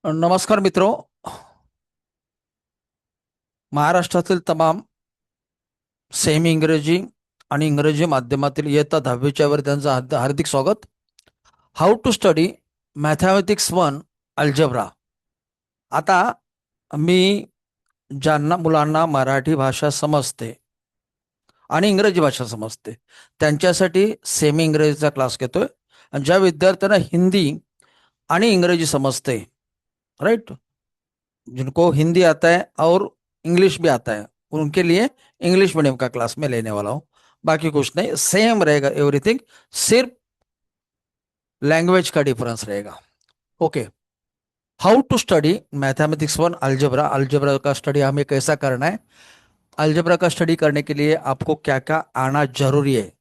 नमस्कार मित्रो. महाराष्ट्रातील तमाम सेमी इंग्रजी आणि इंग्रजी माध्यमातील इयत्ता 10वीच्या विद्यार्थ्यांचं हार्दिक स्वागत. How to study mathematics 1 algebra. आता मी ज्यांना मुलांना मराठी भाषा समजते आणि इंग्रजी भाषा समजते त्यांच्यासाठी सेमी इंग्रजीचा क्लास घेतोय, आणि ज्या विद्यार्थ्यांना हिंदी आणि इंग्रजी समजते, राइट, जिनको हिंदी आता है और इंग्लिश भी आता है, उनके लिए इंग्लिश मीडियम का क्लास में लेने वाला हूं. बाकी कुछ नहीं, सेम रहेगा एवरीथिंग, सिर्फ लैंग्वेज का डिफरेंस रहेगा. Okay. How to study mathematics 1 algebra. Algebra का स्टडी हमें कैसा करना है, अल्जेब्रा का स्टडी करने के लिए आपको क्या क्या आना जरूरी है,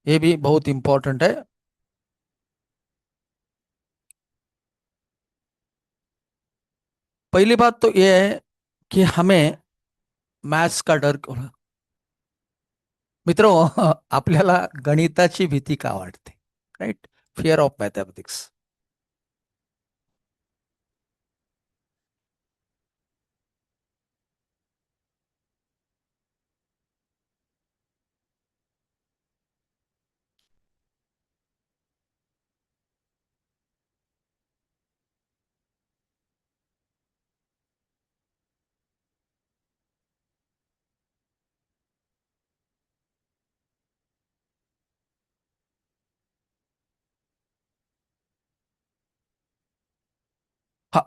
ये भी बहुत इंपॉर्टेंट है. पहली बात तो यह है कि हमें मैथ्स का डर. मित्रो, आपल्याला गणिताची भीती का वाटते, राइट? Fear of mathematics. हा,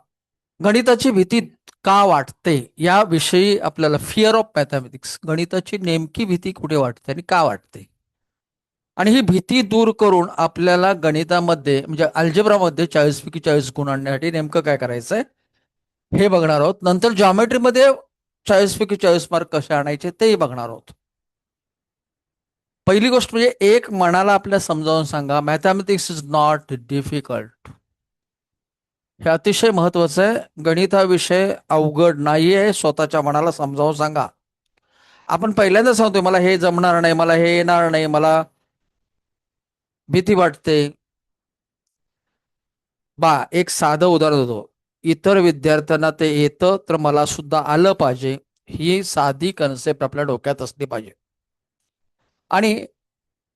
गणिताची भीती का वाटते याविषयी आपल्याला, फिअर ऑफ मॅथमॅटिक्स, गणिताची नेमकी भीती कुठे वाटते आणि का वाटते, आणि ही भीती दूर करून आपल्याला गणितामध्ये म्हणजे अल्जेब्रामध्ये 40 पैकी 40 गुण आणण्यासाठी नेमकं काय करायचंय हे बघणार आहोत. नंतर जॉमेट्रीमध्ये 40 पैकी 40 मार्क कसे आणायचे तेही बघणार आहोत. पहिली गोष्ट म्हणजे एक मनाला आपल्या समजावून सांगा, मॅथमॅटिक्स इज नॉट डिफिकल्ट. हे अतिशय महत्वाचं आहे. गणित हा विषय अवघड नाहीये, स्वतःच्या मनाला समजावून सांगा. आपण पहिल्यांदा सांगतोय मला हे जमणार नाही, मला हे येणार नाही, मला भीती वाटते. बा, एक साधं उदाहरण देतो. इतर विद्यार्थ्यांना ते येतं तर मला सुद्धा आलं पाहिजे, ही साधी कन्सेप्ट आपल्या डोक्यात असली पाहिजे. आणि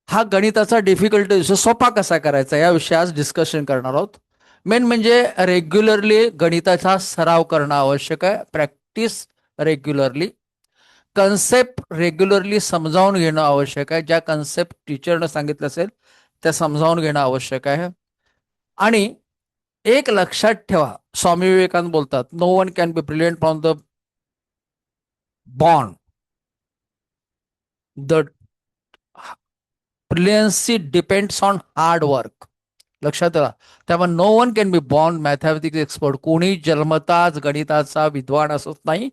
हा गणिताचा डिफिकल्टी सोपा कसा करायचा याविषयी आज डिस्कशन करणार आहोत. मेन म्हणजे रेग्युलरली गणिताचा सराव करणं आवश्यक आहे. प्रॅक्टिस रेग्युलरली, कन्सेप्ट रेग्युलरली समजावून घेणं आवश्यक आहे. ज्या कन्सेप्ट टीचरनं सांगितलं असेल त्या समजावून घेणं आवश्यक आहे. आणि एक लक्षात ठेवा, स्वामी विवेकानंद बोलतात, no one can be brilliant from the born, the brilliancy depends on hard work. लक्षात ठेवा. त्यामुळे no one can be born mathematics expert. कोणी जन्मताच गणिताचा विद्वान असत नाही,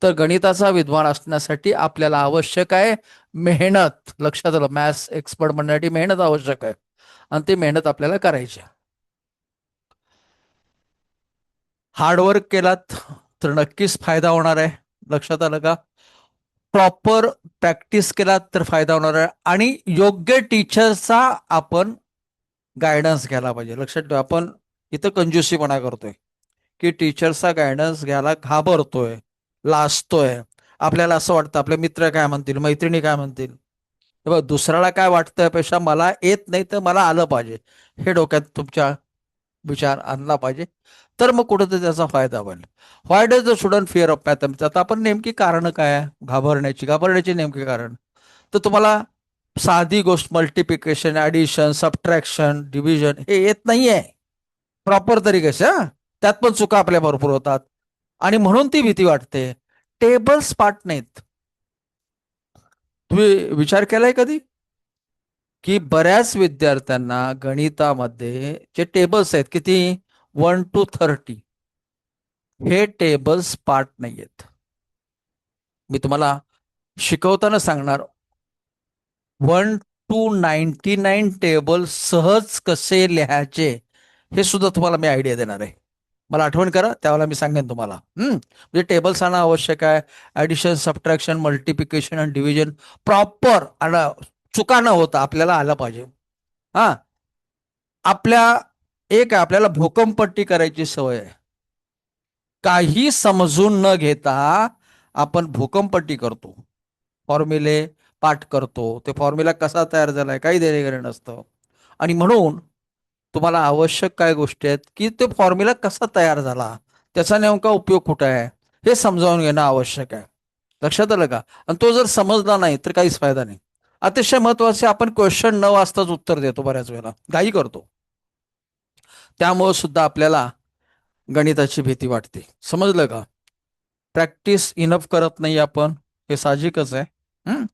तर गणिताचा विद्वान असण्यासाठी आपल्याला आवश्यक आहे मेहनत. लक्षात आलं, मॅथ्स एक्सपर्ट बनण्यासाठी मेहनत आवश्यक आहे, आणि ती मेहनत आपल्याला करायची. हार्डवर्क केलात तर नक्कीच फायदा होणार आहे. लक्षात आलं का? प्रॉपर प्रॅक्टिस केलात तर फायदा होणार आहे. आणि योग्य टीचरचा आपण गायडन्स घ्यायला पाहिजे. लक्षात ठेवा, आपण इथं कंजूसीपणा करतोय की टीचरचा गायडन्स घ्यायला घाबरतोय, लाजतोय. आपल्याला असं वाटतं आपले मित्र काय म्हणतील, मैत्रिणी काय म्हणतील. दुसऱ्याला काय वाटतं यापेक्षा मला येत नाही तर मला आलं पाहिजे, हे डोक्यात तुमच्या विचार आणला पाहिजे, तर मग कुठेतरी त्याचा फायदा होईल. Why does the student fear of mathematics. आता आपण नेमकी कारण काय आहे घाबरण्याची नेमकी कारण, तर तुम्हाला साधी गोष्ट मल्टिप्लिकेशन, ऍडिशन, सबट्रॅक्शन, डिव्हिजन हे येत नाहीये प्रॉपर तरीकेसे. त्यात पण चुका आपल्या भरपूर होतात, आणि म्हणून ती भीती वाटते. टेबल्स पाठ नाहीत. तुम्ही विचार केलाय कधी की बऱ्याच विद्यार्थ्यांना गणितामध्ये जे टेबल्स आहेत, किती, 1 to 30, हे टेबल्स पाठ नाहीयेत. मी तुम्हाला शिकवताना सांगणार, 1 to 99 टेबल सहज कसे लिहायचे हे सुद्धा तुम्हाला मी आयडिया देणार आहे. मला आठवण करा, त्यावेळेला मी सांगेन तुम्हाला. म्हणजे टेबल्स आणणं आवश्यक आहे. ऍडिशन, सबट्रॅक्शन, मल्टिप्लिकेशन आणि डिव्हिजन प्रॉपर आणि चुका न होता आपल्याला आलं पाहिजे. हा, आपल्या एक आपल्याला भूकंपट्टी करायची सवय आहे. काही समजून न घेता आपण भूकंपट्टी करतो, फॉर्म्युले पाठ करतो, ते फॉर्म्युला कसा तयार झालाय काही देणेघेणं नसतं. आणि म्हणून तुम्हाला आवश्यक काय गोष्टी आहेत की ते फॉर्म्युला कसा तयार झाला, त्याचा नेमका उपयोग कुठे आहे, हे समजावून घेणं आवश्यक आहे. लक्षात आलं का? आणि तो जर समजला नाही तर काहीच फायदा नाही. अतिशय महत्वाचे, आपण क्वेश्चन न वाचताच उत्तर देतो, बऱ्याच वेळेला घाई करतो. त्यामुळे सुद्धा आपल्याला गणिताची भीती वाटते. समजलं का? प्रॅक्टिस इनफ करत नाही आपण, हे साहजिकच आहे. हं?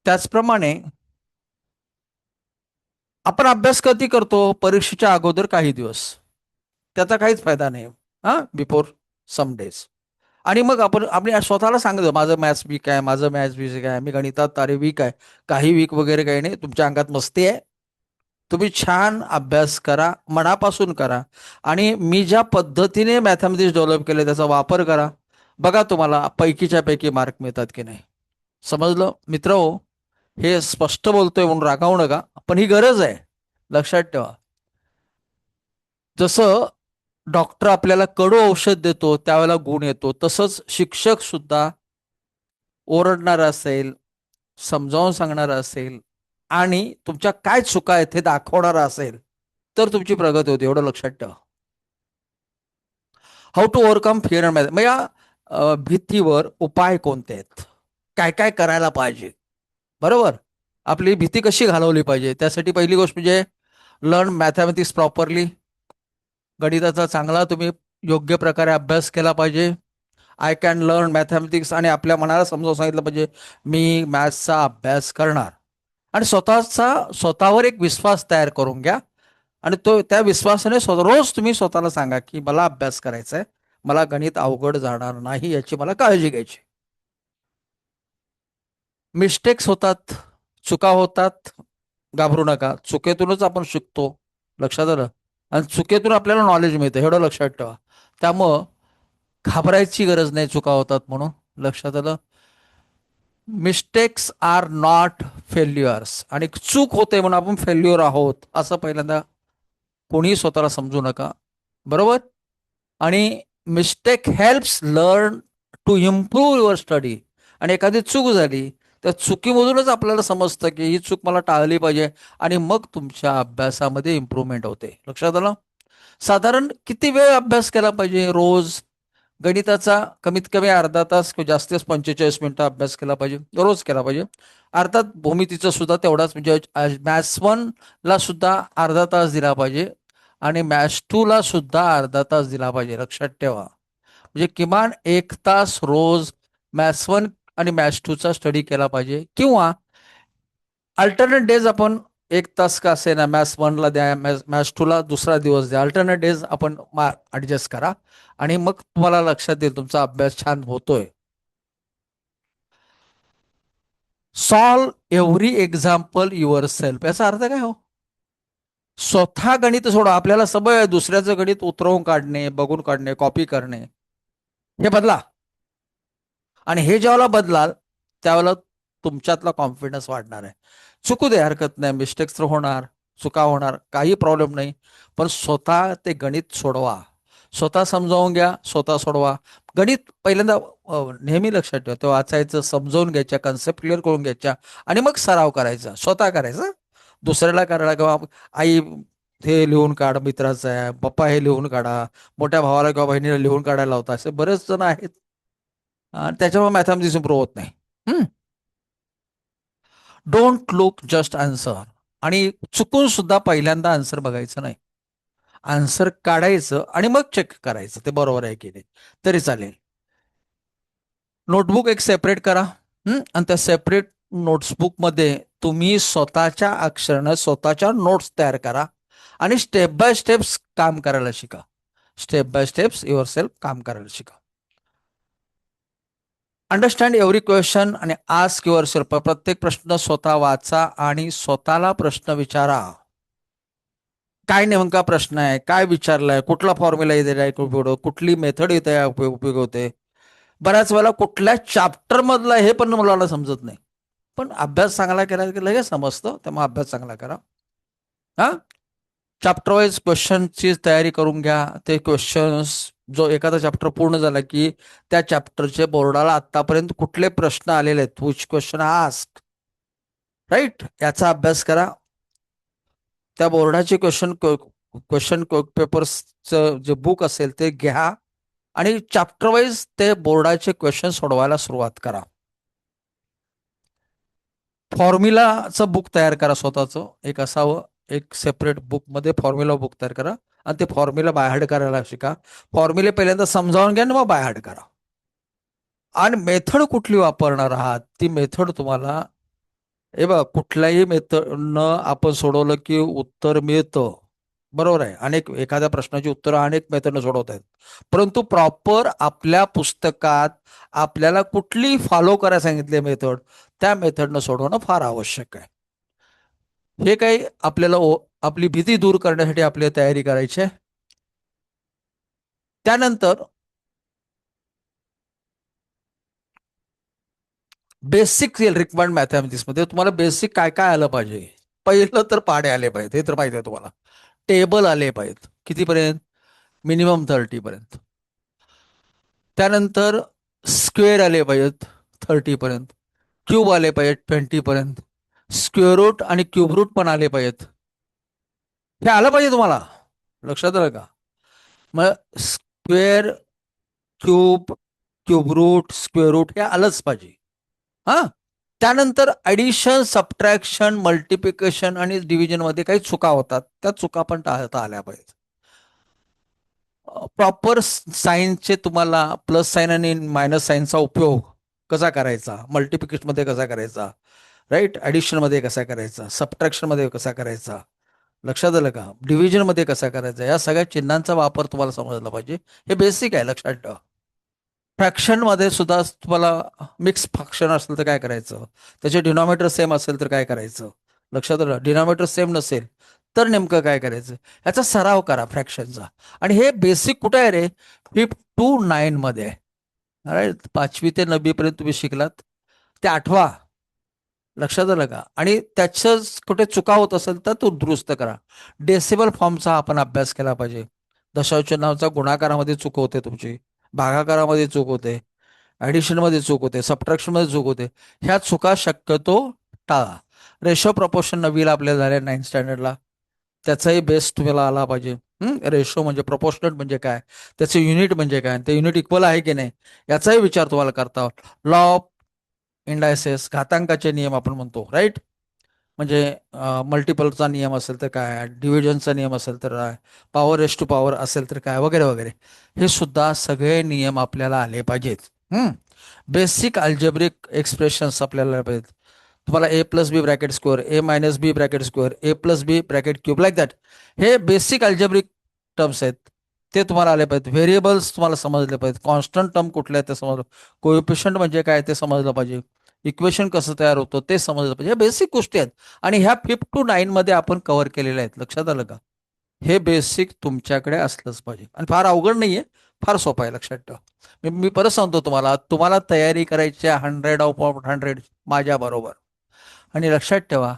त्याचप्रमाणे आपण अभ्यास कधी करतो? परीक्षेच्या अगोदर काही दिवस. त्याचा काहीच फायदा नाही. हा, बिफोर सम डेज. आणि मग आपण स्वतःला सांगतो माझं मॅथ्स वीक आहे, माझं मॅथ्स वीक आहे, मी गणितात तारे वीक आहे. काही वीक वगैरे काही नाही, तुमच्या अंगात मस्ती आहे. तुम्ही छान अभ्यास करा, मनापासून करा. आणि मी ज्या पद्धतीने मॅथमॅटिक्स डेव्हलप केले त्याचा वापर करा. बघा तुम्हाला पैकीच्या पैकी मार्क मिळतात की नाही. समजलं मित्र? हे स्पष्ट बोलतोय म्हणून रागावू नका, पण ही गरज आहे. लक्षात ठेवा. जसं डॉक्टर आपल्याला कडू औषध देतो त्यावेळेला गुण येतो, तसंच शिक्षक सुद्धा ओरडणार असेल, समजावून सांगणार असेल आणि तुमच्या काय चुका आहेत हे दाखवणार असेल तर तुमची प्रगती होते, एवढं लक्षात ठेवा. How to overcome fear and मग या भीतीवर उपाय कोणते आहेत, काय काय करायला पाहिजे? बरोबर. आपली भीती कशी घालवली पाहिजे, त्यासाठी पहिली गोष्ट म्हणजे लर्न मॅथमॅटिक्स प्रॉपरली. गणिताचा चांगला तुम्ही योग्य प्रकारे अभ्यास केला पाहिजे. आय कॅन लर्न मॅथमॅटिक्स, आणि आपल्या मनाला समजावून सांगितलं पाहिजे मी मॅथ्सचा अभ्यास करणार. आणि स्वतःवर एक विश्वास तयार करून घ्या. आणि तो त्या विश्वासाने रोज तुम्ही स्वतःला सांगा की मला अभ्यास करायचा आहे, मला गणित अवघड जाणार नाही याची मला काळजी घ्यायची. मिस्टेक्स होतात, चुका होतात, घाबरू नका. चुकीतूनच आपण शिकतो. लक्षात आलं? आणि चुकीतून आपल्याला नॉलेज मिळतं, एवढं लक्षात ठेवा. त्यामुळं घाबरायची गरज नाही चुका होतात म्हणून. लक्षात आलं? Mistakes are not failures. आणि चूक होते म्हणून आपण फेल्युअर आहोत असं पहिल्यांदा कोणी स्वतःला समजू नका. बरोबर? आणि mistake helps learn to improve your study. आणि एखादी चूक झाली त्या चुकीमधूनच आपल्याला समजतं की ही चूक मला टाळली पाहिजे, आणि मग तुमच्या अभ्यासामध्ये इम्प्रूव्हमेंट होते. लक्षात आलं? साधारण किती वेळ अभ्यास केला पाहिजे रोज? गणिताचा कमीत कमी अर्धा तास किंवा जास्तीत 45 मिनिटं अभ्यास केला पाहिजे, रोज केला पाहिजे. अर्थात भूमितीचा सुद्धा तेवढाच, म्हणजे मॅथ्स 1 ला सुद्धा अर्धा तास दिला पाहिजे आणि मॅथ्स 2 ला सुद्धा अर्धा तास दिला पाहिजे. लक्षात ठेवा. म्हणजे किमान 1 तास रोज मॅथ्स 1 आणि मॅथ्स 2 चा स्टडी केला पाहिजे. किंवा अल्टरनेट डेज आपण 1 तास का असे ना मॅथ्स 1 ला द्या, मॅथ्स 2 ला दुसरा दिवस द्या. अल्टरनेट डेज आपण ऍडजस्ट करा आणि मग तुम्हाला लक्षात येईल तुमचा अभ्यास छान होतोय. Solve every example your self, याचा अर्थ काय हो? स्वतः गणित सोडा. आपल्याला सवय आहे दुसऱ्याचं गणित उतरवून काढणे, बघून काढणे, कॉपी करणे. हे बदला. आणि हे ज्यावेळेला बदलाल त्यावेळेला तुमच्यातला कॉन्फिडन्स वाढणार आहे. चुकू दे, हरकत नाही, मिस्टेक्स तर होणार, चुका होणार, काही प्रॉब्लेम नाही. पण स्वतः ते गणित सोडवा, स्वतः समजावून घ्या, स्वतः सोडवा. गणित पहिल्यांदा नेहमी लक्षात ठेवा, ते वाचायचं, समजावून घ्यायच्या, कन्सेप्ट क्लिअर करून घ्यायच्या, आणि मग सराव करायचा, स्वतः करायचा. दुसऱ्याला करायला किंवा आई हे लिहून काढ मित्राचं आहे, पप्पा हे लिहून काढा, मोठ्या भावाला किंवा बहिणीला लिहून काढायला लावता, असे बरेच जण आहेत. आणि त्याच्यामुळे मॅथमॅटिक्स इम्प्रूव्ह होत नाही. Don't look just answer. आणि चुकून सुद्धा पहिल्यांदा आन्सर बघायचं नाही. आन्सर काढायचं आणि मग चेक करायचं ते बरोबर आहे की नाही, तरी चालेल. नोटबुक एक सेपरेट करा. आणि त्या सेपरेट नोट्सबुकमध्ये तुम्ही स्वतःच्या अक्षरानं स्वतःच्या नोट्स तयार करा आणि स्टेप बाय स्टेप्स काम करायला शिका. Step by steps your self काम करायला शिका. अंडरस्टँड एव्हरी क्वेश्चन आणि आस्क युअर सेल्फ. प्रत्येक प्रश्न स्वतः वाचा आणि स्वतःला प्रश्न विचारा. काय नेमका प्रश्न आहे, काय विचारलाय, कुठला फॉर्म्युला इथे उपयोग, कुठली मेथड इथे उपयोग होते. बऱ्याच वेळेला कुठल्या चॅप्टर मधला हे पण मुलाला समजत नाही. पण अभ्यास चांगला केला की लगेच समजतं, त्यामुळे अभ्यास चांगला करा. हा, चॅप्टर वाईज क्वेश्चनची तयारी करून घ्या. ते क्वेश्चन्स जो एखादा चॅप्टर पूर्ण झाला की त्या चॅप्टरचे बोर्डाला आतापर्यंत कुठले प्रश्न आलेले आहेत, विच क्वेश्चन आस्क, राईट, याचा अभ्यास करा. त्या बोर्डाचे क्वेश्चन पेपर्सचं जे बुक असेल ते घ्या आणि चॅप्टर वाईज ते बोर्डाचे क्वेश्चन सोडवायला सुरुवात करा. फॉर्म्युलाचं बुक तयार करा स्वतःचं एक असावं, एक सेपरेट बुकमध्ये फॉर्म्युला बुक तयार करा आणि ते फॉर्म्युला बायहार्ड करायला शिका. फॉर्म्युले पहिल्यांदा समजावून घ्या आणि मग बायहार्ड करा. आणि मेथड कुठली वापरणार आहात ती मेथड तुम्हाला, हे बघा, कुठल्याही मेथडनं आपण सोडवलं की उत्तर मिळतं, बरोबर आहे. एखाद्या प्रश्नाची उत्तरं अनेक मेथडनं सोडवता आहेत, परंतु प्रॉपर आपल्या पुस्तकात आपल्याला कुठली फॉलो करायला सांगितली मेथड, त्या मेथडनं सोडवणं फार आवश्यक आहे. हे काही आपल्याला आपली भीती दूर करण्यासाठी आपली तयारी करायची आहे. त्यानंतर बेसिक रिक्वायर्ड मॅथमॅटिक्समध्ये तुम्हाला बेसिक काय काय आलं पाहिजे. पहिलं तर पाढे आले पाहिजेत, हे तर माहिती आहे तुम्हाला. टेबल आले पाहिजेत, कितीपर्यंत, मिनिमम 30 पर्यंत. त्यानंतर स्क्वेअर आले पाहिजेत 30 पर्यंत. क्यूब आले पाहिजेत 20 पर्यंत. स्क्वेअर रूट आणि क्यूब रूट पण आले पाहिजेत. हे आलं पाहिजे तुम्हाला, लक्षात आलं का. मग square, cube, cube root, square root हे आलंच पाहिजे. हा. त्यानंतर ऍडिशन, सबट्रॅक्शन, मल्टिप्लिकेशन आणि डिव्हिजन मध्ये काही चुका होतात, त्या चुका पण टाळता आल्या पाहिजेत. प्रॉपर साईनचे तुम्हाला प्लस साईन आणि मायनस साईनचा उपयोग कसा करायचा, मल्टिप्लिकेशन मध्ये कसा करायचा, राईट, ऍडिशन मध्ये कसा करायचा, सबट्रॅक्शन मध्ये कसा करायचा, लक्षात आलं का, डिव्हिजन मध्ये कसा करायचा, या सगळ्या चिन्हांचा वापर तुम्हाला समजला पाहिजे. हे बेसिक आहे, लक्षात ठेवा. फ्रॅक्शन मध्ये सुद्धा तुम्हाला मिक्स फ्रॅक्शन असेल तर काय करायचं, त्याचे डिनॉमिनेटर सेम असेल तर काय करायचं, लक्षात आलं. डिनॉमिनेटर सेम नसेल तर नेमकं काय करायचं, याचा सराव करा फ्रॅक्शनचा. आणि हे बेसिक कुठे आहे रे, 5 to 9 मध्ये आहे. राईट, 5वी ते 9वी पर्यंत तुम्ही शिकलात, ते आठवा, लक्षात आलं का. आणि त्याच्याच कुठे चुका होत असेल तर तो दुरुस्त करा. डेसिबल फॉर्मचा आपण अभ्यास केला पाहिजे. दशांश नावाचा गुणाकारामध्ये चूक होते तुमची, भागाकारामध्ये चूक होते, ऍडिशन मध्ये चूक होते, सबट्रॅक्शन मध्ये चूक होते. ह्या चुका शक्यतो टाळा. रेशो प्रपोर्शन नवीला आपल्याला झाले 9th स्टँडर्डला, त्याचाही बेस तुम्हाला आला पाहिजे. रेशो म्हणजे प्रपोर्शनल म्हणजे काय, त्याचे युनिट म्हणजे काय, ते युनिट इक्वल आहे की नाही, याचाही विचार तुम्हाला करता. लॉ ऑफ इंडायसेस, घातांकाचे नियम आपण म्हणतो, राईट, म्हणजे मल्टिपलचा नियम असेल तर काय, डिव्हिजनचा नियम असेल तर काय, पॉवर रेस टू पॉवर असेल तर काय, वगैरे वगैरे, हे सुद्धा सगळे नियम आपल्याला आले पाहिजेत. बेसिक अल्जेब्रिक एक्सप्रेशन्स आपल्याला पाहिजेत. तुम्हाला A plus B bracket square, A minus B bracket square, A plus B bracket cube, like that, हे बेसिक अल्जेब्रिक टर्म्स आहेत, ते तुम्हाला आले पाहिजेत. व्हेरिएबल्स तुम्हाला समजले पाहिजेत, कॉन्स्टंट टर्म कुठले आहेत ते समजलं, कोएफिशियंट म्हणजे काय ते समजलं पाहिजे, इक्वेशन कसं तयार होतं ते समजलं पाहिजे. हे बेसिक गोष्टी आहेत आणि ह्या 5 to 9 मध्ये आपण कव्हर केलेल्या आहेत, लक्षात आलं का. हे बेसिक तुमच्याकडे असलंच पाहिजे आणि फार अवघड नाहीये, फार सोपं आहे, लक्षात ठेवा. मी परत सांगतो तुम्हाला, तुम्हाला तयारी करायची 100 out of 100 माझ्या बरोबर. आणि लक्षात ठेवा,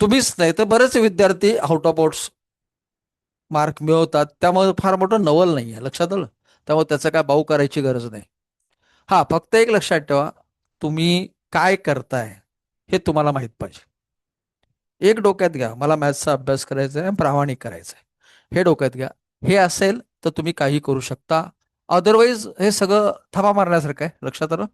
तुम्हीच नाही तर बरेच विद्यार्थी आउट ऑफ आउट्स मार्क मिळवतात, त्यामुळे फार मोठं नवल नाही आहे, लक्षात आलं. त्यामुळे त्याचं काय बाऊ करायची गरज नाही. हा, फक्त एक लक्षात ठेवा, तुम्ही काय करताय हे तुम्हाला माहित पाहिजे. एक डोक्यात घ्या, मला मॅथ्सचा अभ्यास करायचा आहे, प्रामाणिक करायचा आहे, हे डोक्यात घ्या. हे असेल तर तुम्ही काही करू शकता, अदरवाईज हे सगळं थपा मारण्यासारखं आहे, लक्षात आलं.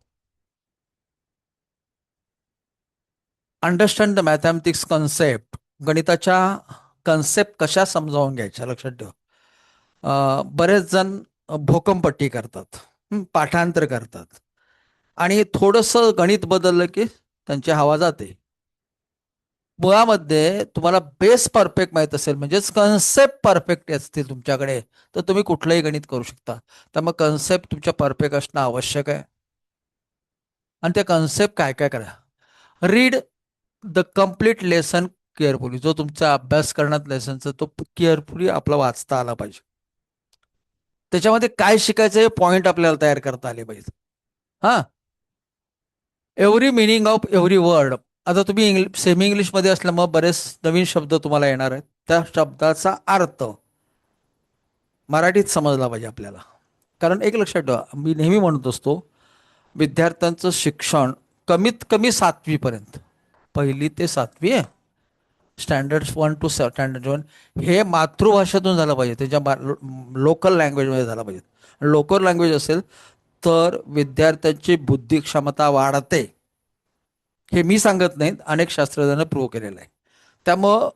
अंडरस्टँड द मॅथमॅटिक्स कन्सेप्ट, गणिताच्या कन्सेप्ट कशा समजावून घ्यायच्या, लक्षात ठेवा. बरेच जण भोकमपट्टी करतात, पाठांतर करतात आणि थोडंसं गणित बदललं की त्यांची हवा जाते. मुळामध्ये तुम्हाला बेस परफेक्ट माहित असेल, म्हणजेच कन्सेप्ट परफेक्ट असतील तुमच्याकडे, तर तुम्ही कुठलंही गणित करू शकता. तर मग कन्सेप्ट तुमच्या परफेक्ट असणं आवश्यक आहे. आणि त्या कन्सेप्ट काय काय करा, read the complete lesson carefully, जो तुमचा अभ्यास करण्यात लेसनचा तो केअरफुली आपला वाचता आला पाहिजे. त्याच्यामध्ये काय शिकायचं हे पॉइंट आपल्याला तयार करता आले पाहिजे. हा, every meaning of every word. आता तुम्ही सेमी इंग्लिशमध्ये असल्यामुळे बरेच नवीन शब्द तुम्हाला येणार आहेत, त्या शब्दाचा अर्थ मराठीत समजला पाहिजे आपल्याला. कारण एक लक्षात ठेवा, मी नेहमी म्हणत असतो, विद्यार्थ्यांचं शिक्षण कमीत कमी 7वी पर्यंत, 1ली ते 7वी आहे, स्टँडर्ड 1 to स्टँडर्ड 1, हे मातृभाषेतून झालं पाहिजे, त्याच्या लोकल लँग्वेजमध्ये झालं पाहिजे. लोकल लँग्वेज असेल तर विद्यार्थ्यांची बुद्धी क्षमता वाढते. हे मी सांगत नाहीत, अनेक शास्त्रज्ञांनी प्रूव्ह केलेलं आहे. त्यामुळं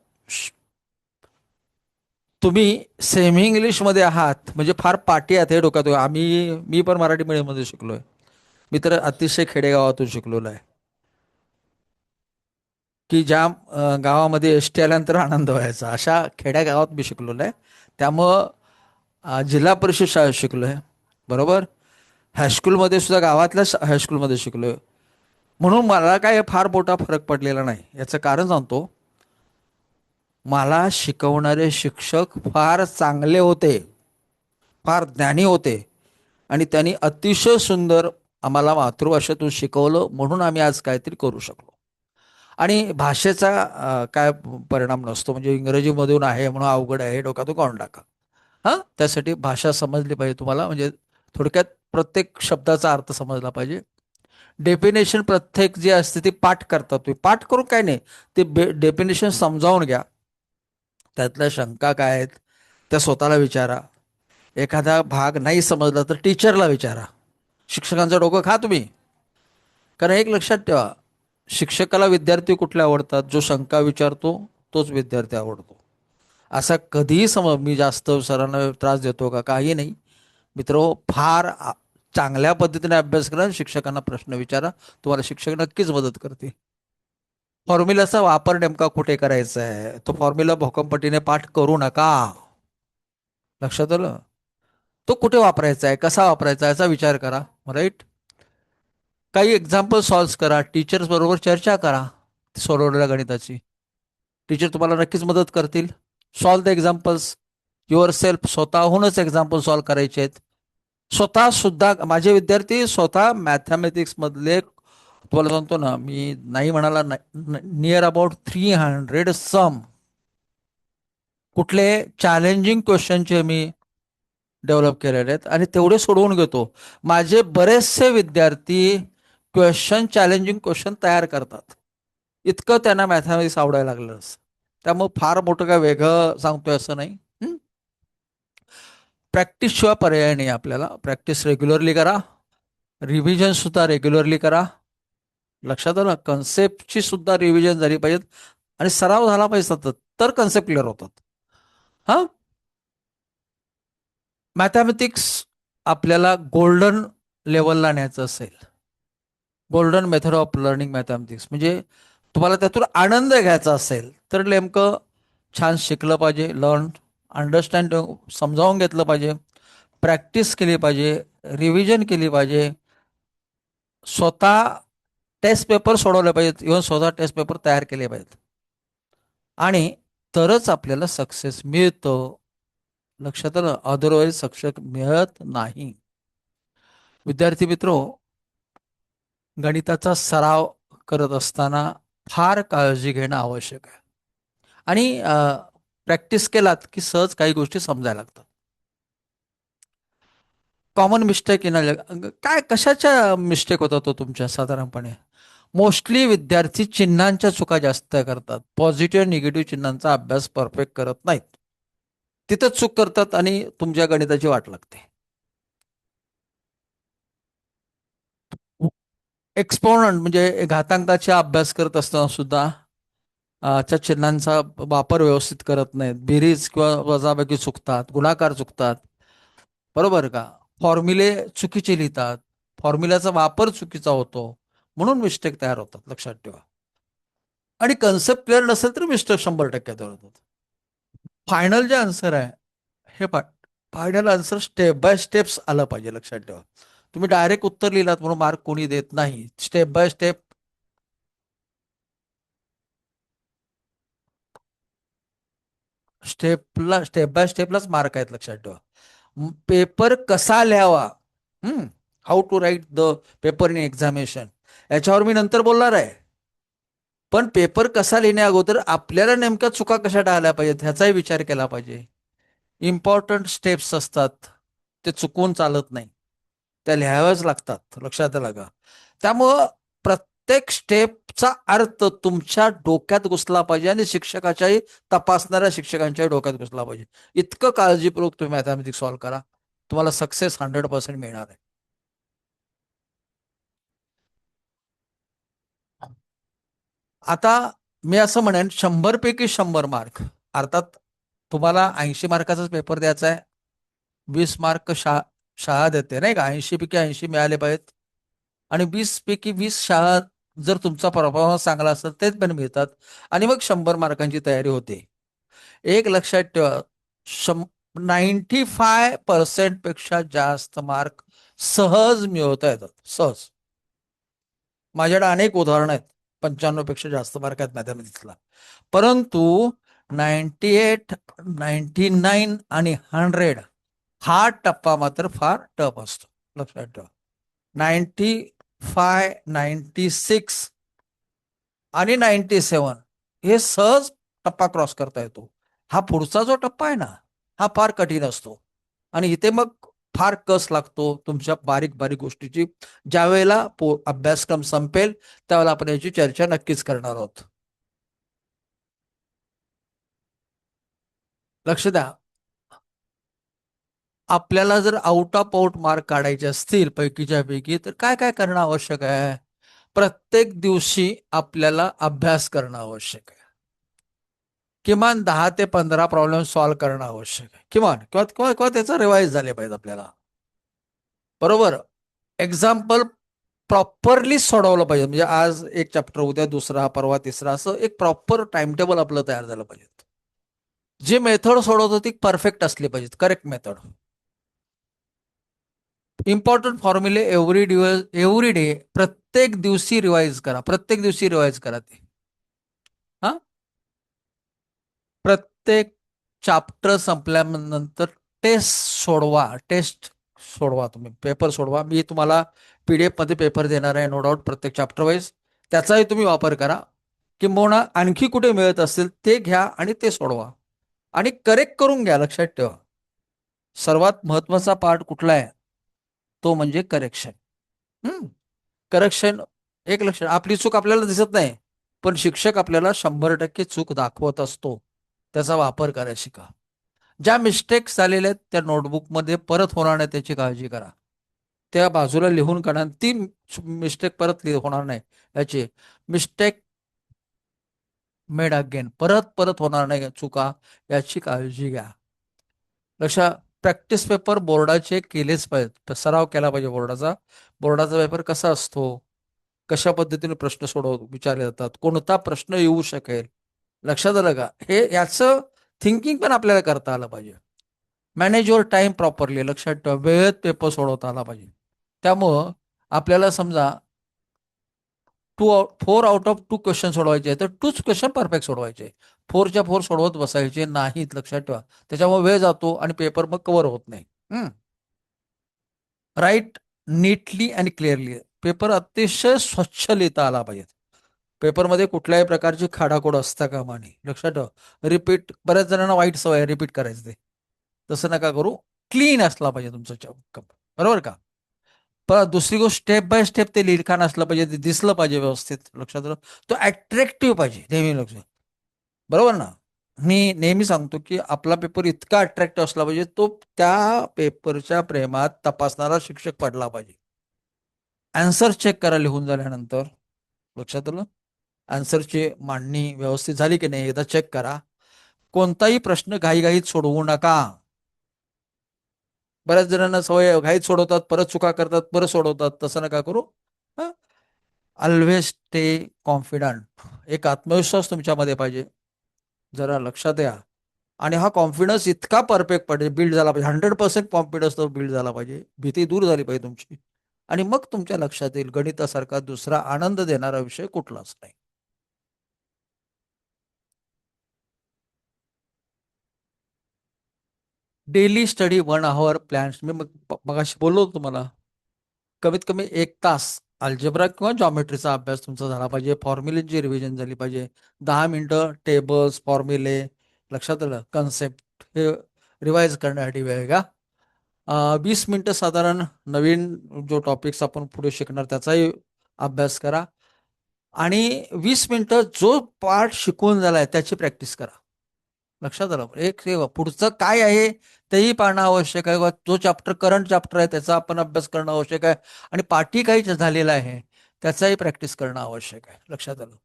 तुम्ही सेमी इंग्लिशमध्ये आहात म्हणजे फार पाठी आहात हे डोक्यात ठेवा. मी पण मराठी मीडियममध्ये शिकलोय. मी तर अतिशय खेडेगावातून शिकलेलो आहे, की ज्या गावामध्ये एस टी आल्यानंतर आनंद व्हायचा, अशा खेड्या गावात मी शिकलेलो आहे. त्यामुळं जिल्हा परिषद शाळेत शिकलो आहे, बरोबर. हायस्कूलमध्ये सुद्धा गावातल्याच हायस्कूलमध्ये शिकलोय. म्हणून मला काय फार मोठा फरक पडलेला नाही. याचं कारण सांगतो, मला शिकवणारे शिक्षक फार चांगले होते, फार ज्ञानी होते, आणि त्यांनी अतिशय सुंदर आम्हाला मातृभाषेतून शिकवलं, म्हणून आम्ही आज काहीतरी करू शकलो. आणि भाषेचा काय परिणाम नसतो, म्हणजे इंग्रजीमधून आहे म्हणून अवघड आहे हे डोक्यातून काढून टाका. हां, त्यासाठी भाषा समजली पाहिजे तुम्हाला, म्हणजे थोडक्यात प्रत्येक शब्दाचा अर्थ समजला पाहिजे. डेफिनेशन प्रत्येक जे असते ते पाठ करता, तुम्ही पाठ करून काय नाही, ते डेफिनेशन समजावून घ्या. त्यातल्या शंका काय आहेत त्या स्वतःला विचारा. एखादा भाग नाही समजला तर टीचरला विचारा. शिक्षकांचं डोकं खा तुम्ही. कारण एक लक्षात ठेवा, शिक्षकाला विद्यार्थी कुठले आवडतात? जो शंका विचारतो तोच विद्यार्थी आवडतो. असा कधीही समज मी जास्त सरांना त्रास देतो का? काही नाही मित्रो. फार चांगल्या पद्धतीने अभ्यास करा, शिक्षकांना प्रश्न विचारा, तुम्हाला शिक्षक नक्कीच मदत करते. फॉर्म्युलाचा वापर नेमका कुठे करायचा आहे, तो फॉर्म्युला भोकंपट्टीने पाठ करू नका. लक्षात आलं? तो कुठे वापरायचा आहे, कसा वापरायचा याचा विचार करा, राईट. काही एक्झाम्पल सॉल्व्ह करा, टीचर्स बरोबर चर्चा करा सोडवलेल्या गणिताची. टीचर तुम्हाला नक्कीच मदत करतील. Solve the examples your self. स्वतःहूनच एक्झाम्पल सॉल्व्ह करायचे आहेत. स्वतः सुद्धा माझे विद्यार्थी स्वतः मॅथमॅटिक्स मधले, तुम्हाला सांगतो ना, मी नाही म्हणाला, नियर अबाउट 300 सम, कुठले चॅलेंजिंग क्वेश्चनचे मी डेव्हलप केलेले आहेत आणि तेवढे सोडवून घेतो. माझे बरेचसे विद्यार्थी चॅलेंजिंग क्वेश्चन तयार करतात, इतकं त्यांना मॅथमॅटिक्स आवडायला लागलं. त्यामुळे फार मोठं काय वेगळं सांगतोय असं नाही. प्रॅक्टिस शिवाय पर्याय नाही आपल्याला. प्रॅक्टिस रेग्युलरली करा, रिव्हिजन सुद्धा रेग्युलरली करा. लक्षात आलं? कन्सेप्टची सुद्धा रिव्हिजन झाली पाहिजे आणि सराव झाला पाहिजे सतत, तर कन्सेप्ट क्लिअर होतात. हा, मॅथमॅटिक्स आपल्याला गोल्डन लेवलला न्यायचं असेल, golden method of learning mathematics, म्हणजे तुम्हाला त्यातून आनंद घ्यायचा असेल तर नेमकं छान शिकलं पाहिजे, लर्न अंडरस्टँड समजावून घेतलं पाहिजे, प्रॅक्टिस केली पाहिजे, रिव्हिजन केली पाहिजे, स्वतः टेस्ट पेपर सोडवले पाहिजेत, इव्हन स्वतः टेस्ट पेपर तयार केले पाहिजेत, आणि तरच आपल्याला सक्सेस मिळतं. लक्षात आलं? अदरवाईज सक्सेस मिळत नाही. विद्यार्थी मित्रो, गणिताचा सराव करत असताना फार काळजी घेणं आवश्यक आहे. आणि प्रॅक्टिस केलात की सहज काही गोष्टी समजायला लागतात. कॉमन मिस्टेक इन काय, कशाच्या मिस्टेक होतात तो तुमच्या साधारणपणे? मोस्टली विद्यार्थी चिन्हांच्या चुका जास्त करतात, पॉझिटिव्ह निगेटिव्ह चिन्हांचा अभ्यास परफेक्ट करत नाहीत, तिथंच चूक करतात आणि तुमच्या गणिताची वाट लागते. एक्सपोनंट म्हणजे घातांकाचा अभ्यास करत असताना सुद्धा च्या चिन्हांचा वापर व्यवस्थित करत नाहीत, बेरीज किंवा वजाबाकी चुकतात, गुणाकार चुकतात, बरोबर का? फॉर्म्युले चुकीचे लिहितात, फॉर्म्युल्याचा वापर चुकीचा होतो, म्हणून मिस्टेक तयार होतात. लक्षात ठेवा. आणि कन्सेप्ट क्लिअर नसेल तर मिस्टेक 100% तयार होतात. फायनल जे आन्सर आहे हे final answer step by steps आलं पाहिजे. लक्षात ठेवा, तुम्ही डायरेक्ट उत्तर लिहिलात म्हणून मार्क कोणी देत नाही. Step by step, step by स्टेपलाच मार्क आहेत. लक्षात ठेवा. पेपर कसा लिहावा, how to write the paper in examination, याच्यावर मी नंतर बोलणार आहे. पण पेपर कसा लिहिण्या अगोदर आपल्याला नेमक्या चुका कशा टाळल्या पाहिजेत ह्याचाही विचार केला पाहिजे. इम्पॉर्टंट स्टेप्स असतात ते चुकवून चालत नाही, त्या लिहाव्याच लागतात, लक्षात आलं का? त्यामुळं प्रत्येक स्टेपचा अर्थ तुमच्या डोक्यात घुसला पाहिजे आणि शिक्षकाच्याही, तपासणाऱ्या शिक्षकांच्याही डोक्यात घुसला पाहिजे. इतकं काळजीपूर्वक तुम्ही मॅथमॅटिक्स सॉल्व्ह करा, तुम्हाला सक्सेस 100% मिळणार आहे. आता मी असं म्हणेन, 100 पैकी 100 मार्क. अर्थात तुम्हाला 80 मार्काचाच पेपर द्यायचा आहे. 20 मार्क शाळा देते नाही का, 80 पैकी 80 मिळाले पाहिजेत. आणि 20 पैकी 20 शाळा, जर तुमचा परफॉर्मन्स चांगला असेल तेच पण मिळतात. आणि मग 100 मार्कांची तयारी होते. एक लक्षात ठेवा, 95% पेक्षा जास्त मार्क सहज मिळवता येतात, सहज. माझ्याकडे अनेक उदाहरणं आहेत, 95 पेक्षा जास्त मार्क आहेत मॅथमॅटिक्सला. परंतु 98, 99 आणि 100 हा टप्पा मात्र फार टफ असतो, लक्षात ठेवा. 95, 96 आणि 97 हे सहज टप्पा क्रॉस करता येतो. हा पुढचा जो टप्पा आहे ना, हा फार कठीण असतो. आणि इथे मग फार कस लागतो तुमच्या बारीक बारीक गोष्टीची. ज्या वेळेला अभ्यासक्रम संपेल त्यावेळेला आपण याची चर्चा नक्कीच करणार आहोत. लक्ष द्या, आपल्याला जर आउट ऑफ आउट मार्क काढायचे असतील पैकीच्या पैकी, तर काय काय करणं आवश्यक आहे? प्रत्येक दिवशी आपल्याला अभ्यास करणं आवश्यक आहे. किमान 10 ते 15 प्रॉब्लेम सॉल्व्ह करणं आवश्यक आहे, किंवा किंवा किंवा किंवा त्याचं रिवाईज झाले पाहिजे आपल्याला. बरोबर. एक्झाम्पल प्रॉपरली सोडवलं पाहिजे, म्हणजे आज एक चॅप्टर, उद्या दुसरा, परवा तिसरा, असं एक प्रॉपर टाइम टेबल आपलं तयार झालं पाहिजे. जे मेथड सोडवतो ती परफेक्ट असली पाहिजे, करेक्ट मेथड. इम्पॉर्टंट फॉर्म्युले एव्हरी डे, प्रत्येक दिवशी रिवाईज करा, प्रत्येक दिवशी रिवाईज करा ते. हा, प्रत्येक चॅप्टर संपल्यानंतर टेस्ट सोडवा, तुम्ही पेपर सोडवा. मी तुम्हाला PDF मध्ये पेपर देणार आहे, नो डाऊट, प्रत्येक चॅप्टर वाईज. त्याचाही तुम्ही वापर करा. किंबहुना आणखी कुठे मिळत असेल ते घ्या आणि ते सोडवा आणि करेक्ट करून घ्या. लक्षात ठेवा, सर्वात महत्वाचा पार्ट कुठला आहे? तो म्हणजे करेक्शन. करेक्शन. एक लक्षात, आपली चूक आपल्याला दिसत नाही, पण शिक्षक आपल्याला 100% चूक दाखवत असतो. त्याचा वापर करायला शिका. ज्या मिस्टेक्स झालेल्या आहेत त्या नोटबुकमध्ये परत होणार नाही त्याची काळजी करा. त्या बाजूला लिहून काढा, ती मिस्टेक परत होणार नाही याची. मिस्टेक मेड अगेन, परत परत होणार नाही चुका, याची काळजी घ्या. लक्षा, प्रॅक्टिस पेपर बोर्डाचे केलेच पाहिजेत, सराव केला पाहिजे बोर्डाचा. बोर्डाचा पेपर कसा असतो, कशा पद्धतीने प्रश्न विचारले जातात, कोणता प्रश्न येऊ शकेल, लक्षात आलं का? हे याचं थिंकिंग पण आपल्याला करता आलं पाहिजे. मॅनेज युअर टाइम प्रॉपरली, लक्षात ठेवा, वेळेत पेपर सोडवता आला पाहिजे. त्यामुळं आपल्याला समजा 4 आउट ऑफ 2 क्वेश्चन सोडवायचे तर 2च क्वेश्चन परफेक्ट सोडवायचे. 4च्या 4 सोडवत बसायचे नाहीत, लक्षात ठेवा. त्याच्यामुळे वेळ जातो आणि पेपर मग कव्हर होत नाही. राईट नीटली आणि क्लिअरली, पेपर अतिशय स्वच्छ लिहिता आला पाहिजे. पेपरमध्ये कुठल्याही प्रकारची खाडाखोड असता कामा नये, लक्षात ठेवा. रिपीट, बऱ्याच जणांना वाईट सवय रिपीट करायचं, ते तसं नका करू. क्लीन असला पाहिजे तुमचं, बरोबर का? पण दुसरी गोष्ट, स्टेप बाय स्टेप ते लिखाण असलं पाहिजे, ते दिसलं पाहिजे व्यवस्थित, लक्षात राहा. तो अट्रॅक्टिव्ह पाहिजे नेहमी, लक्ष, बरोबर ना? मी नेहमी सांगतो की आपला पेपर इतका अट्रॅक्टिव्ह असला पाहिजे, तो त्या पेपरच्या प्रेमात तपासणारा शिक्षक पडला पाहिजे. आन्सर चेक करा लिहून झाल्यानंतर, लक्षात आलं. आन्सरची मांडणी व्यवस्थित झाली की नाही एकदा चेक करा. कोणताही प्रश्न घाईघाईत सोडवू नका. बऱ्याच जणांना सवय, घाईत सोडवतात, परत चुका करतात, परत सोडवतात, तसं नका करू. Always stay confident. एक आत्मविश्वास तुमच्यामध्ये पाहिजे, जरा लक्षात द्या. आणि हा कॉन्फिडन्स इतका परफेक्ट पाहिजे, बिल्ड झाला पाहिजे, 100% कॉन्फिडन्स तो बिल्ड झाला पाहिजे, भीती दूर झाली पाहिजे तुमची. आणि मग तुमच्या लक्षात येईल, गणितासारखा दुसरा आनंद देणारा विषय कुठलाच नाही. डेली स्टडी 1 आवर प्लॅन, मी मगाशी बोललो तुम्हाला, कमीत कमी 1 तास अल्जेब्रा किंवा जॉमेट्रीचा अभ्यास तुमचा झाला पाहिजे. फॉर्म्युलेची रिव्हिजन झाली पाहिजे. 10 मिनिटं टेबल्स, फॉर्म्युले, लक्षात आलं, कन्सेप्ट हे रिवाईज करण्यासाठी वेळ घ्या. 20 मिनिटं साधारण नवीन जो टॉपिक्स आपण पुढे शिकणार त्याचाही अभ्यास करा. आणि 20 मिनिटं जो पार्ट शिकवून झालाय त्याची प्रॅक्टिस करा. लक्षात आलं? एक पुढचं काय आहे तेही पाहणं आवश्यक आहे. जो चॅप्टर करंट चॅप्टर आहे त्याचा आपण अभ्यास करणं आवश्यक आहे. आणि पाठी काही झालेला आहे त्याचाही प्रॅक्टिस करणं आवश्यक आहे. लक्षात आलं?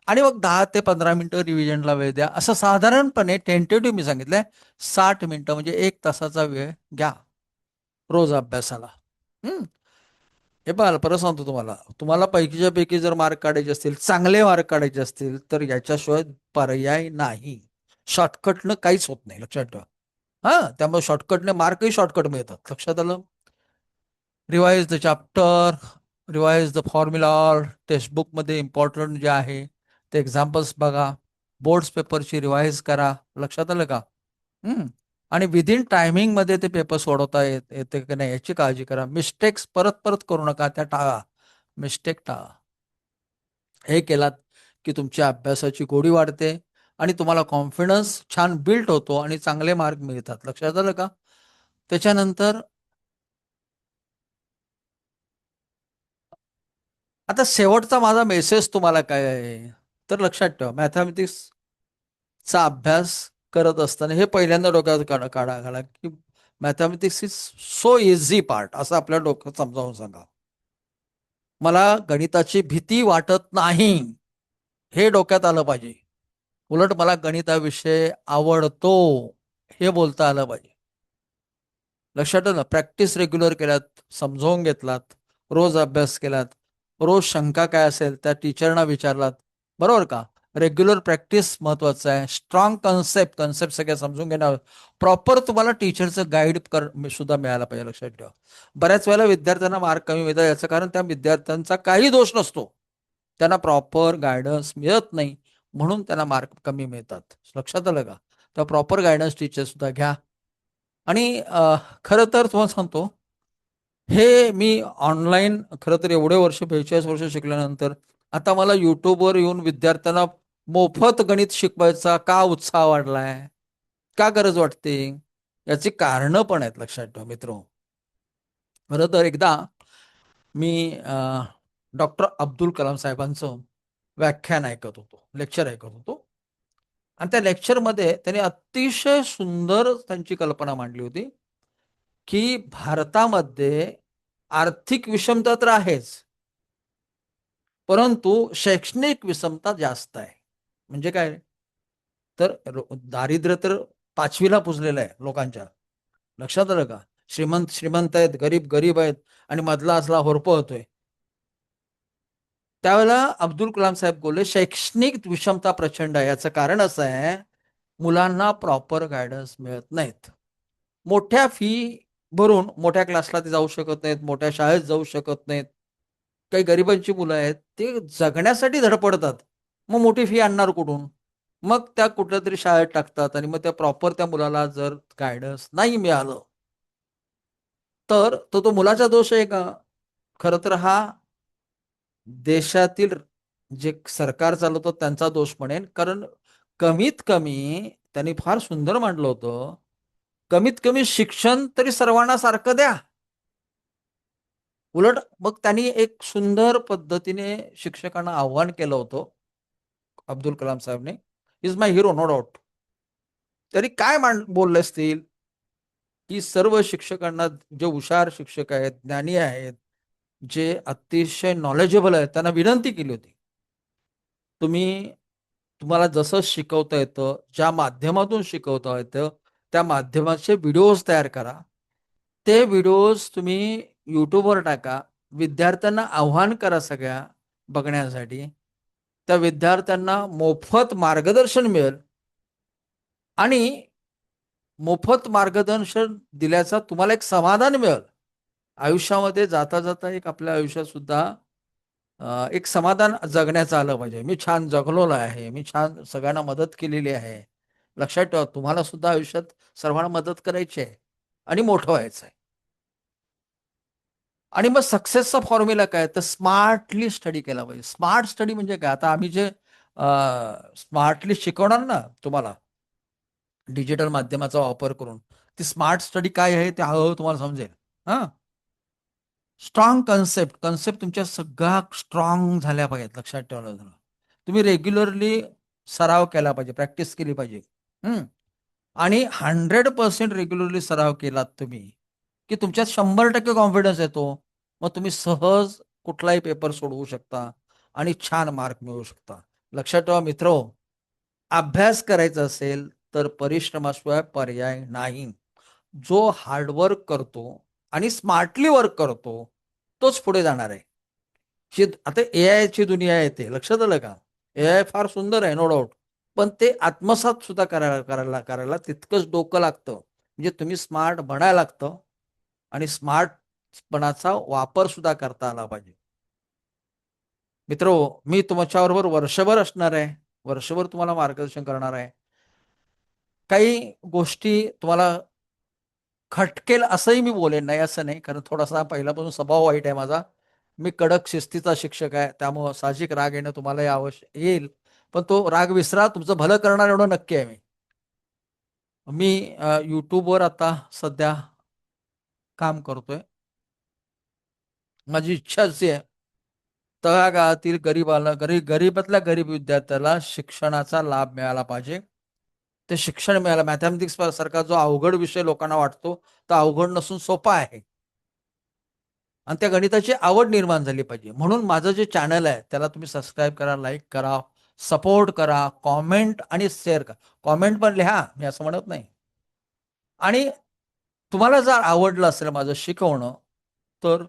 आणि मग 10 ते 15 मिनिटं रिव्हिजनला वेळ द्या. असं साधारणपणे टेंटेटिव्ह मी सांगितलंय 60 मिनिटं म्हणजे 1 तासाचा वेळ घ्या रोज अभ्यासाला. हम्म. हे पहा परत सांगतो तुम्हाला, तुम्हाला पैकीच्या पैकी जर मार्क काढायचे असतील, चांगले मार्क काढायचे असतील तर याच्याशिवाय पर्याय नाही. शॉर्टकटनं काहीच होत नाही, लक्षात ठेवा. त्यामुळे शॉर्टकटने मार्कही शॉर्टकट मिळतात. लक्षात आलं? Revise the chapter, revise the formula, टेक्स्टबुकमध्ये इम्पॉर्टंट जे आहे ते एक्झाम्पल्स बघा, बोर्ड्स पेपरची रिवाइज करा. लक्षात आलं का? आणि विदिन टायमिंगमध्ये ते पेपर सोडवता येते की नाही याची काळजी करा. मिस्टेक्स परत परत करू नका, त्या टाळा. मिस्टेक टाळा. हे केलात की तुमच्या अभ्यासाची गोडी वाढते आणि तुम्हाला कॉन्फिडन्स छान बिल्ड होतो आणि चांगले मार्क मिळतात. लक्षात आलं का? त्याच्यानंतर आता शेवटचा माझा मेसेज तुम्हाला काय आहे तर लक्षात ठेवा, मॅथमॅटिक्सचा अभ्यास करत असताना हे पहिल्यांदा डोक्यात काढा घाला की mathematics is so easy part, असं आपल्या डोक्यात समजावून सांगा. मला गणिताची भीती वाटत नाही हे डोक्यात आलं पाहिजे. उलट मला गणिताविषयी आवडतो हे बोलता आलं पाहिजे. लक्षात आलं? प्रॅक्टिस रेग्युलर केल्यात, समजावून घेतलात, रोज अभ्यास केलात, रोज शंका काय असेल त्या टीचरना विचारलात, बरोबर का? रेग्युलर प्रॅक्टिस महत्वाचं आहे. स्ट्रॉंग कन्सेप्ट सगळ्या समजून घेणार. प्रॉपर तुम्हाला टीचरचं गाईड सुद्धा मिळायला पाहिजे. लक्षात ठेवा. बऱ्याच वेळेला विद्यार्थ्यांना मार्क कमी मिळतात याचं कारण त्या विद्यार्थ्यांचा काही दोष नसतो, त्यांना प्रॉपर गायडन्स मिळत नाही म्हणून त्यांना मार्क कमी मिळतात. लक्षात आलं का? तर प्रॉपर गायडन्स टीचर सुद्धा घ्या. आणि खरं तर तुम्हाला सांगतो, हे मी ऑनलाईन खरं तर एवढे वर्ष 45 वर्ष शिकल्यानंतर आता मला युट्यूबवर येऊन विद्यार्थ्यांना मोफत गणित शिकवायचा का उत्साह वाढलाय, का गरज वाटते, याची कारणं पण आहेत. लक्षात ठेवा मित्र. खरं तर एकदा मी डॉक्टर अब्दुल कलाम साहेबांचं व्याख्यान ऐकत होतो, लेक्चर ऐकत होतो. आणि त्या लेक्चरमध्ये त्यांनी अतिशय सुंदर त्यांची कल्पना मांडली होती की भारतामध्ये आर्थिक विषमता तर आहेच, परंतु शैक्षणिक विषमता जास्त आहे. म्हणजे काय? तर दारिद्र्य तर 5वीला पुजलेलं आहे लोकांच्या. लक्षात आलं का? श्रीमंत श्रीमंत आहेत, गरीब गरीब आहेत आणि मधला असला होरपळ होतोय. त्यावेळेला अब्दुल कलाम साहेब बोलले शैक्षणिक विषमता प्रचंड आहे. याचं कारण असं आहे, मुलांना प्रॉपर गायडन्स मिळत नाहीत. मोठ्या फी भरून मोठ्या क्लासला ते जाऊ शकत नाहीत, मोठ्या शाळेत जाऊ शकत नाहीत. काही गरिबांची मुलं आहेत ते जगण्यासाठी धडपडतात, मग मोठी फी आणणार कुठून? मग त्या कुठल्या तरी शाळेत टाकतात आणि मग त्या प्रॉपर त्या मुलाला जर गायडन्स नाही मिळालं तर तो मुलाचा दोष आहे का? खरं तर हा देशातील जे सरकार चालवतं त्यांचा दोष म्हणेन. कारण कमीत कमी त्यांनी फार सुंदर मांडलं होतं, कमीत कमी शिक्षण तरी सर्वांना सारखं द्या. उलट मग त्यांनी एक सुंदर पद्धतीने शिक्षकांना आव्हान केलं होतं अब्दुल कलाम साहेबने. Is my hero, no doubt. तरी काय बोलले असतील की सर्व शिक्षकांना, जे हुशार शिक्षक आहेत, ज्ञानी आहेत, जे अतिशय नॉलेजेबल आहेत, त्यांना विनंती केली होती, तुम्हाला जसं शिकवता येतं, ज्या माध्यमातून शिकवता येतं त्या माध्यमाचे व्हिडिओज तयार करा. ते व्हिडिओज तुम्ही युट्यूबवर टाका. विद्यार्थ्यांना आव्हान करा सगळ्या बघण्यासाठी. त्या विद्यार्थ्यांना मोफत मार्गदर्शन मिळेल आणि मोफत मार्गदर्शन दिल्याचा तुम्हाला एक समाधान मिळेल. आयुष्यामध्ये जाता जाता एक आपल्या आयुष्यात सुद्धा एक समाधान जगण्याचं आलं पाहिजे. मी छान जगलेलो आहे, मी छान सगळ्यांना मदत केलेली आहे. लक्षात ठेवा, तुम्हाला सुद्धा आयुष्यात सर्वांना मदत करायची आहे आणि मोठं व्हायचं आहे. आणि मग सक्सेसचा फॉर्म्युला काय? तर स्मार्टली स्टडी केला पाहिजे. स्मार्ट स्टडी म्हणजे काय? आता आम्ही जे स्मार्टली शिकवणार ना तुम्हाला डिजिटल माध्यमाचा वापर करून, ती स्मार्ट स्टडी काय आहे ते हळूहळू तुम्हाला समजेल. हा, स्ट्रॉंग कन्सेप्ट कन्सेप्ट तुमच्या सगळ्या स्ट्रॉंग झाल्या पाहिजेत. लक्षात ठेवलं जरा. तुम्ही रेग्युलरली सराव केला पाहिजे, प्रॅक्टिस केली पाहिजे. हम्म. आणि 100% रेग्युलरली सराव केलात तुम्ही की तुमच्यात 100% कॉन्फिडन्स येतो. मग तुम्ही सहज कुठलाही पेपर सोडवू शकता आणि छान मार्क मिळवू शकता. लक्षात ठेवा मित्र, अभ्यास करायचा असेल तर परिश्रमाशिवाय पर्याय नाही. जो हार्डवर्क करतो आणि स्मार्टली वर्क करतो तोच पुढे जाणार आहे. आता एआय ची दुनिया येते, लक्षात आलं का? एआय फार सुंदर आहे, नो डाऊट. पण ते आत्मसात सुद्धा करायला करायला करायला तितकंच डोकं लागतं. म्हणजे तुम्ही स्मार्ट बनायला लागतं आणि स्मार्टपणाचा वापर सुद्धा करता आला पाहिजे. मित्रो, मी तुमच्याबरोबर वर्षभर असणार आहे. वर्षभर तुम्हाला मार्गदर्शन करणार आहे. काही गोष्टी तुम्हाला खटकेल असंही मी बोलेन नाही, असं नाही. कारण थोडासा पहिल्यापासून स्वभाव वाईट आहे माझा. मी कडक शिस्तीचा शिक्षक आहे. त्यामुळं साहजिक राग येणं तुम्हालाही आवश्यक येईल. पण तो राग विसरा. तुमचं भलं करणार एवढं नक्की आहे मी. मी YouTubeवर आता सध्या काम करतोय. माझी इच्छा अशी आहे, तळागाळातील गरीबातल्या गरीब विद्यार्थ्याला शिक्षणाचा लाभ मिळाला पाहिजे. ते शिक्षण मिळालं. मॅथमॅटिक्स सारखा जो अवघड विषय लोकांना वाटतो, तो अवघड नसून सोपा आहे. आणि त्या गणिताची आवड निर्माण झाली पाहिजे. म्हणून माझं जे चॅनल आहे त्याला तुम्ही सबस्क्राईब करा, लाईक करा, सपोर्ट करा, कॉमेंट आणि शेअर करा. कॉमेंट पण लिहा, मी असं म्हणत नाही. आणि तुम्हाला जर आवडलं असेल माझं शिकवणं, तर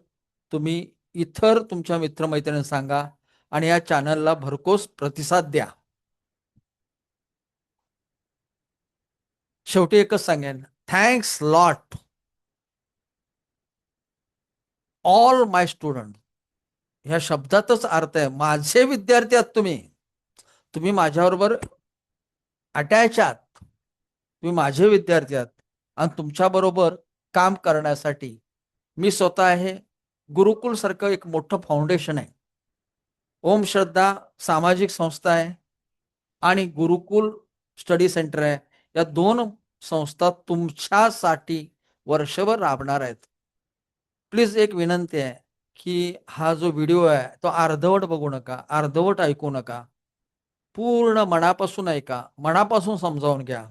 तुम्ही इतर तुमच्या मित्रमैत्रिणींना सांगा आणि या चॅनलला भरघोस प्रतिसाद द्या. शेवटी एकच सांगेन, थँक्स लॉट ऑल माय स्टुडंट. ह्या शब्दातच अर्थ आहे, माझे विद्यार्थी आहात तुम्ही. तुम्ही माझ्याबरोबर अटॅच आहात. तुम्ही माझे विद्यार्थी आहात आणि तुमच्याबरोबर काम करण्यासाठी मी स्वतः आहे. गुरुकुल सारखं एक मोठं फाउंडेशन आहे. ओम श्रद्धा सामाजिक संस्था आहे आणि गुरुकुल स्टडी सेंटर आहे. या दोन संस्था तुमच्यासाठी वर्षभर राबणार आहेत. प्लीज एक विनंती आहे की हा जो व्हिडिओ आहे तो अर्धवट बघू नका, अर्धवट ऐकू नका. पूर्ण मनापासून ऐका, मनापासून समजावून घ्या.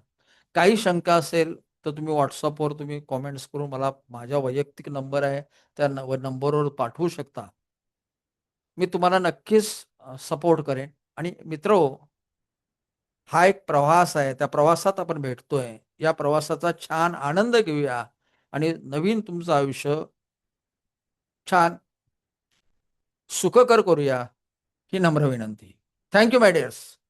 काही शंका असेल तर तुम्ही व्हॉट्सअपवर तुम्ही कॉमेंट्स करून मला, माझा वैयक्तिक नंबर आहे, त्या नंबरवर पाठवू शकता. मी तुम्हाला नक्कीच सपोर्ट करेन. आणि मित्रो, हा एक प्रवास आहे. त्या प्रवासात आपण भेटतोय. या प्रवासाचा छान आनंद घेऊया आणि नवीन तुमचं आयुष्य छान सुखकर करूया, ही नम्र विनंती. Thank you my dears.